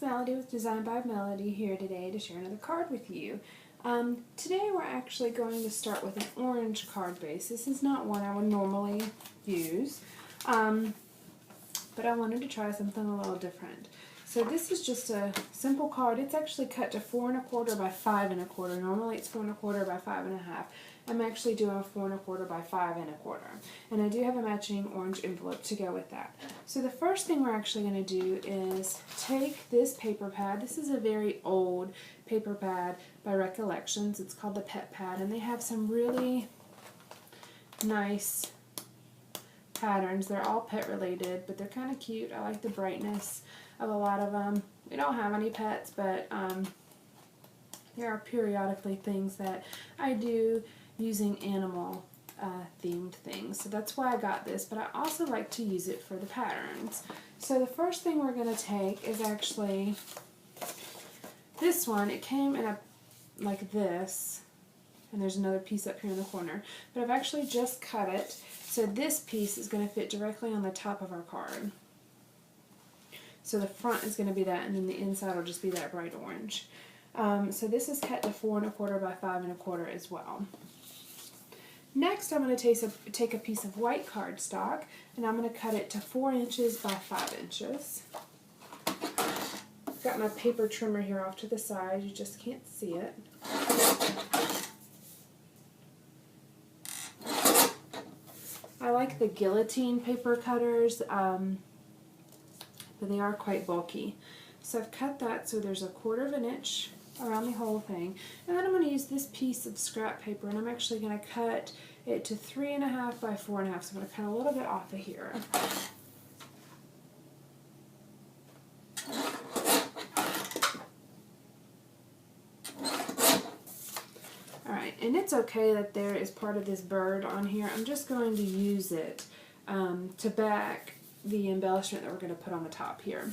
it's Melody with Design by Melody here today to share another card with you. Today we're actually going to start with an orange card base. This is not one I would normally use, but I wanted to try something a little different. So this is just a simple card. It's actually cut to 4 1/4 by 5 1/4. Normally it's 4 1/4 by 5 1/2. I'm actually doing a 4 1/4 by 5 1/4. And I do have a matching orange envelope to go with that. So the first thing we're actually going to do is take this paper pad. This is a very old paper pad by Recollections. It's called the Pet Pad, and they have some really nice patterns. They're all pet related, but they're kind of cute. I like the brightness of a lot of them. We don't have any pets, but there are periodically things that I do using animal themed things. So that's why I got this, but I also like to use it for the patterns. So the first thing we're going to take is actually this one. It came in a like this, and there's another piece up here in the corner, but I've actually just cut it. So this piece is going to fit directly on the top of our card. So the front is going to be that, and then the inside will just be that bright orange. So this is cut to 4 1/4 by 5 1/4 as well. Next, I'm going to take a piece of white cardstock, and I'm going to cut it to 4 inches by 5 inches. I've got my paper trimmer here off to the side. You just can't see it. I like the guillotine paper cutters, but they are quite bulky. So I've cut that so there's a 1/4 inch around the whole thing. And then I'm going to use this piece of scrap paper, and I'm actually going to cut it to 3 1/2 by 4 1/2. So I'm going to cut a little bit off of here. Alright, and it's okay that there is part of this bird on here. I'm just going to use it to back the embellishment that we're going to put on the top here.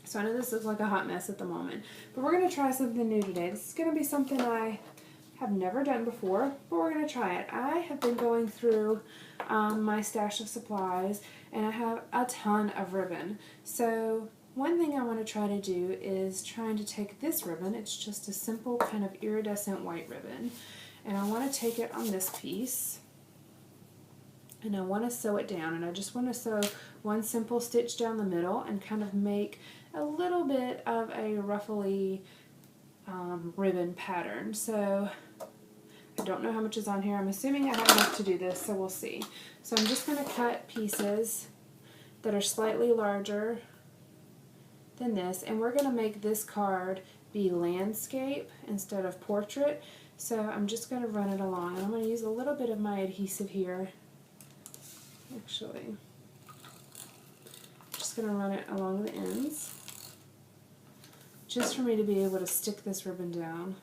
So I know this looks like a hot mess at the moment, but we're going to try something new today. This is going to be something I have never done before, but we're going to try it. I have been going through my stash of supplies, and I have a ton of ribbon. So one thing I want to try to do is trying to take this ribbon. It's just a simple kind of iridescent white ribbon, and I want to take it on this piece, and I want to sew it down, and I just want to sew one simple stitch down the middle and kind of make a little bit of a ruffly ribbon pattern. So I don't know how much is on here. I'm assuming I have enough to do this, so we'll see. So I'm just going to cut pieces that are slightly larger than this, and we're going to make this card be landscape instead of portrait. So I'm just going to run it along, and I'm going to use a little bit of my adhesive here. Actually, just going to run it along the ends, just for me to be able to stick this ribbon down.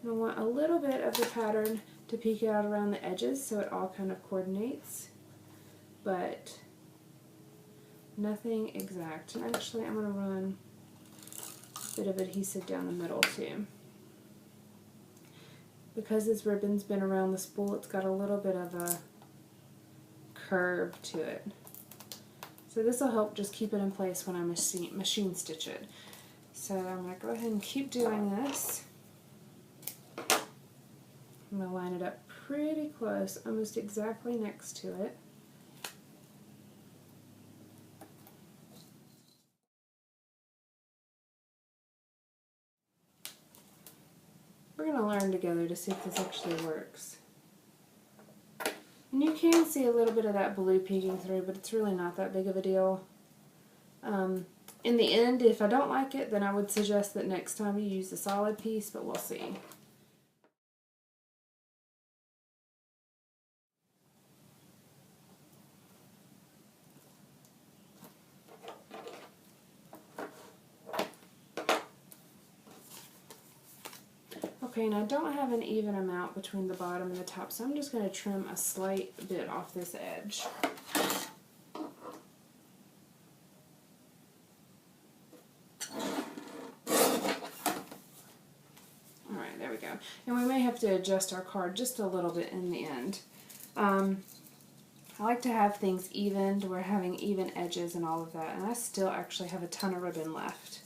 And I want a little bit of the pattern to peek out around the edges so it all kind of coordinates, but nothing exact. And actually I'm going to run a bit of adhesive down the middle too. Because this ribbon's been around the spool, it's got a little bit of a curve to it. So this will help just keep it in place when I machine stitch it. So I'm going to go ahead and keep doing this. I'm going to line it up pretty close, almost exactly next to it. We're going to learn together to see if this actually works. And you can see a little bit of that blue peeking through, but it's really not that big of a deal. In the end, if I don't like it, then I would suggest that next time you use a solid piece, but we'll see. Okay, and I don't have an even amount between the bottom and the top, so I'm just going to trim a slight bit off this edge. Alright, there we go. And we may have to adjust our card just a little bit in the end. I like to have things evened. We're having even edges and all of that, and I still actually have a ton of ribbon left.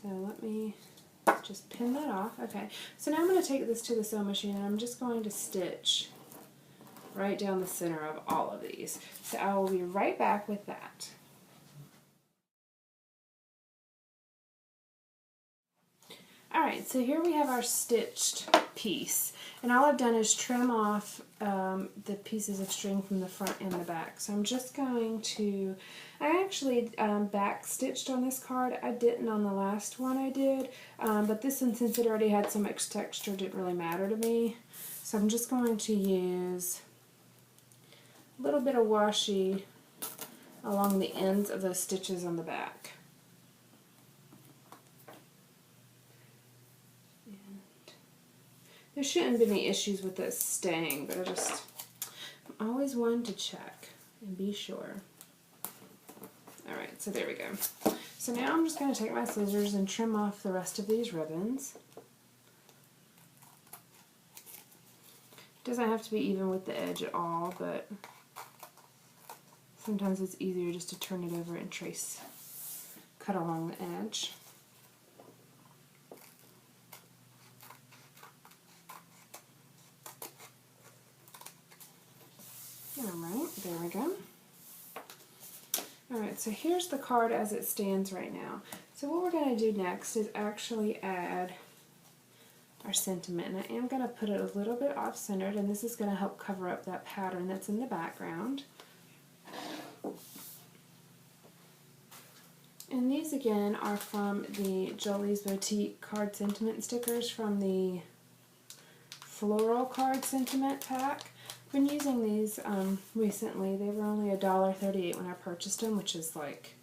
So let me just pin that off. Okay, so now I'm going to take this to the sewing machine and I'm just going to stitch right down the center of all of these. So I will be right back with that. Alright, so here we have our stitched piece, and all I've done is trim off the pieces of string from the front and the back. So I'm just going to, I actually back stitched on this card. I didn't on the last one I did, but this one, since it already had so much texture, didn't really matter to me. So I'm just going to use a little bit of washi along the ends of those stitches on the back. There shouldn't be any issues with this staying, but I'm always one to check and be sure. Alright, so there we go. So now I'm just going to take my scissors and trim off the rest of these ribbons. It doesn't have to be even with the edge at all, but sometimes it's easier just to turn it over and cut along the edge. Alright, there we go. Alright, so here's the card as it stands right now. So what we're going to do next is actually add our sentiment. And I am going to put it a little bit off-centered, and this is going to help cover up that pattern that's in the background. And these again are from the Jolee's Boutique card sentiment stickers from the Floral card sentiment pack. I've been using these recently. They were only $1.38 when I purchased them, which is like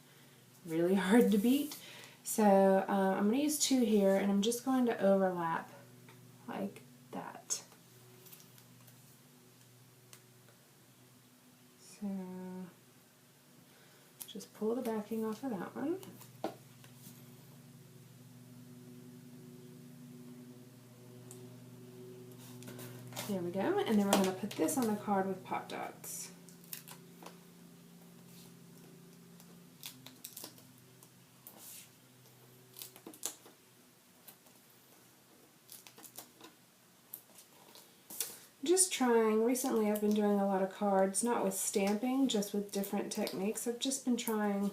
really hard to beat. So I'm going to use 2 here, and I'm just going to overlap like that. So just pull the backing off of that one. There we go, and then we're going to put this on the card with pop dots. Just trying, recently I've been doing a lot of cards, not with stamping, just with different techniques. I've just been trying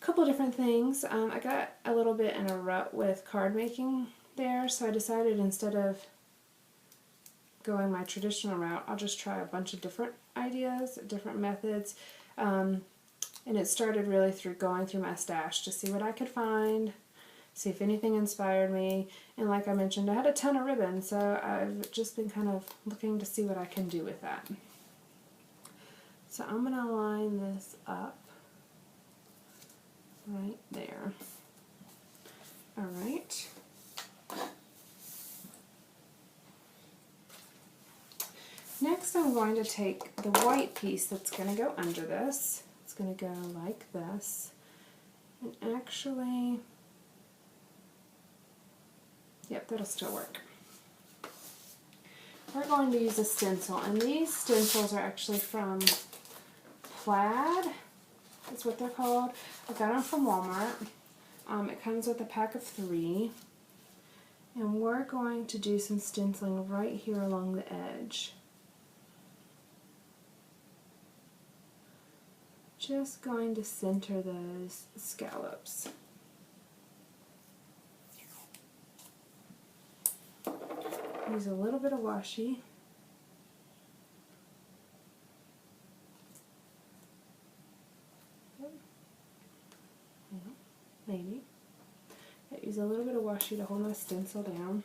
a couple different things. I got a little bit in a rut with card making there, so I decided instead of going my traditional route, I'll just try a bunch of different ideas, different methods, and it started really through going through my stash to see what I could find, see if anything inspired me, and like I mentioned, I had a ton of ribbon, so I've just been kind of looking to see what I can do with that. So I'm going to line this up right there. Alright. Next I'm going to take the white piece that's going to go under this. It's going to go like this. And actually, yep, that'll still work. We're going to use a stencil, and these stencils are actually from Plaid. That's what they're called. I got them from Walmart. It comes with a pack of 3. And we're going to do some stenciling right here along the edge. Just going to center those scallops. Use a little bit of washi. Maybe. Use a little bit of washi to hold my stencil down.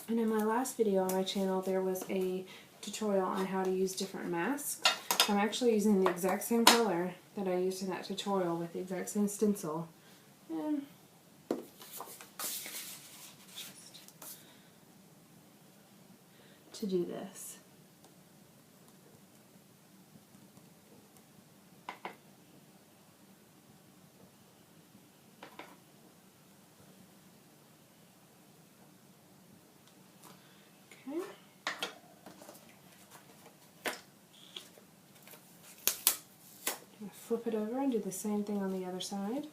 And in my last video on my channel, there was a tutorial on how to use different masks. I'm actually using the exact same color that I used in that tutorial with the exact same stencil. And just to do this. flip it over and do the same thing on the other side.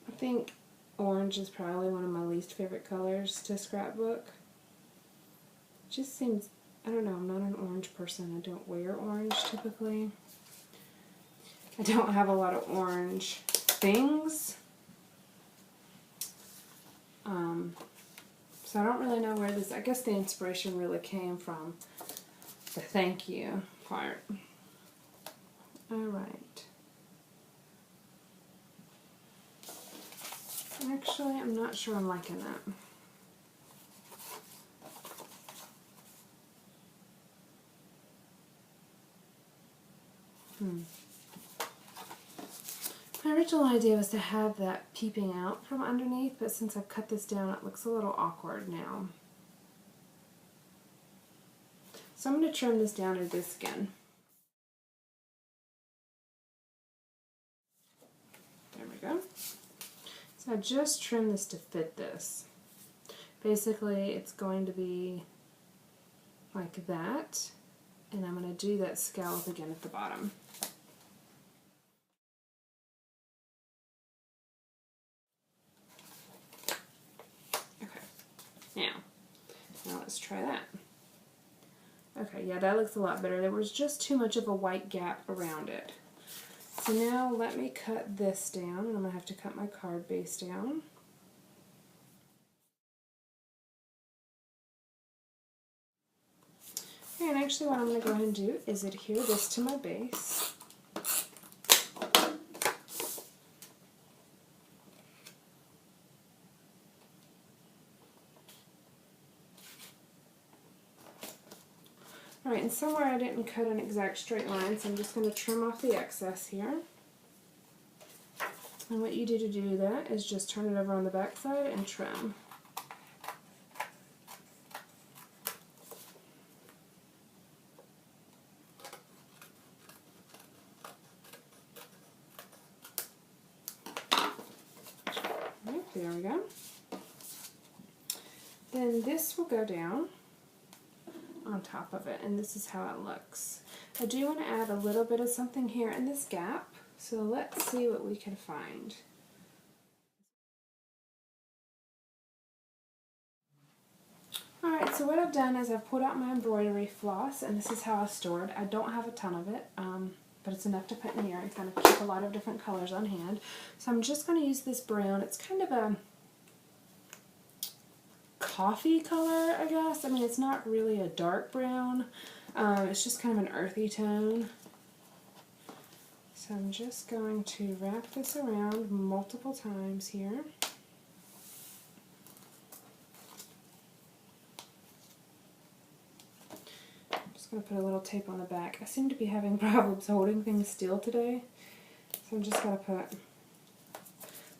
I think orange is probably one of my least favorite colors to scrapbook. It just seems, I don't know, I'm not an orange person. I don't wear orange typically. I don't have a lot of orange things. So I don't really know where this, I guess the inspiration really came from the thank you part. Alright. Actually, I'm not sure I'm liking that. My original idea was to have that peeping out from underneath, but since I've cut this down, it looks a little awkward now. So I'm going to trim this down to this skin. There we go. So I just trimmed this to fit this. Basically, it's going to be like that, and I'm going to do that scallop again at the bottom. Now let's try that. Okay, yeah, that looks a lot better. There was just too much of a white gap around it. So now let me cut this down, and I'm going to have to cut my card base down. Okay, and actually what I'm going to go ahead and do is adhere this to my base. Alright, and somewhere I didn't cut an exact straight line, so I'm just going to trim off the excess here. And what you do to do that is just turn it over on the back side and trim. Alright, there we go. Then this will go down on top of it, and this is how it looks. I do want to add a little bit of something here in this gap, so let's see what we can find. Alright, so what I've done is I've pulled out my embroidery floss, and this is how I store it. I don't have a ton of it, but it's enough to put in here and kind of keep a lot of different colors on hand. So I'm just going to use this brown. It's kind of a coffee color, I guess. I mean, it's not really a dark brown. It's just kind of an earthy tone. So I'm just going to wrap this around multiple times here. I'm just going to put a little tape on the back. I seem to be having problems holding things still today, so I'm just going to put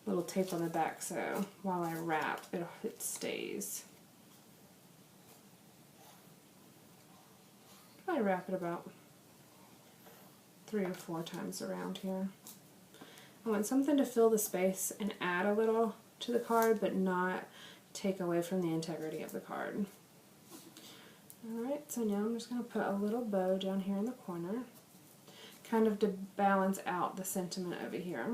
a little tape on the back so while I wrap it stays. I wrap it about 3 or 4 times around here. I want something to fill the space and add a little to the card, but not take away from the integrity of the card. Alright, so now I'm just going to put a little bow down here in the corner, kind of to balance out the sentiment over here.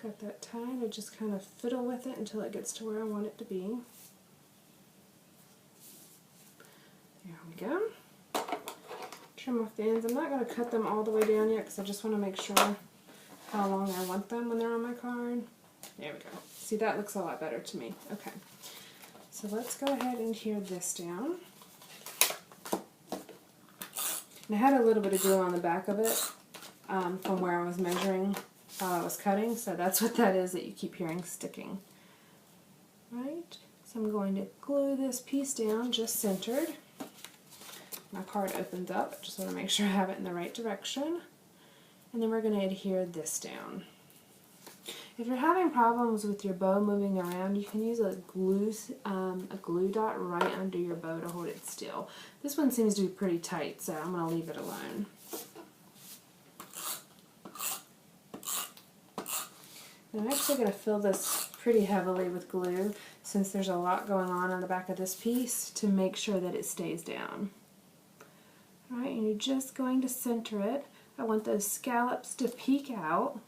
Got that tied. I just kind of fiddle with it until it gets to where I want it to be. There we go. Trim off the ends. I'm not going to cut them all the way down yet because I just want to make sure how long I want them when they're on my card. There we go. See, that looks a lot better to me. Okay. So let's go ahead and adhere this down. And I had a little bit of glue on the back of it from where I was measuring while I was cutting, so that's what that is that you keep hearing sticking. So I'm going to glue this piece down just centered. My card opens up. Just want to make sure I have it in the right direction. And then we're going to adhere this down. If you're having problems with your bow moving around, you can use a glue dot right under your bow to hold it still. This one seems to be pretty tight, so I'm going to leave it alone. And I'm actually going to fill this pretty heavily with glue since there's a lot going on the back of this piece to make sure that it stays down. Alright, and you're just going to center it. I want those scallops to peek out,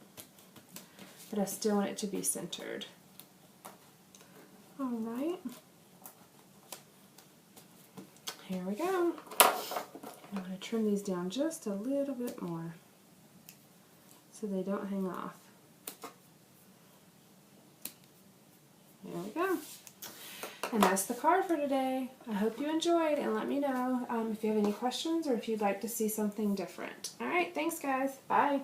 but I still want it to be centered. Alright, here we go. I'm going to trim these down just a little bit more so they don't hang off. There we go. And that's the card for today. I hope you enjoyed, and let me know if you have any questions or if you'd like to see something different. Alright, thanks guys. Bye.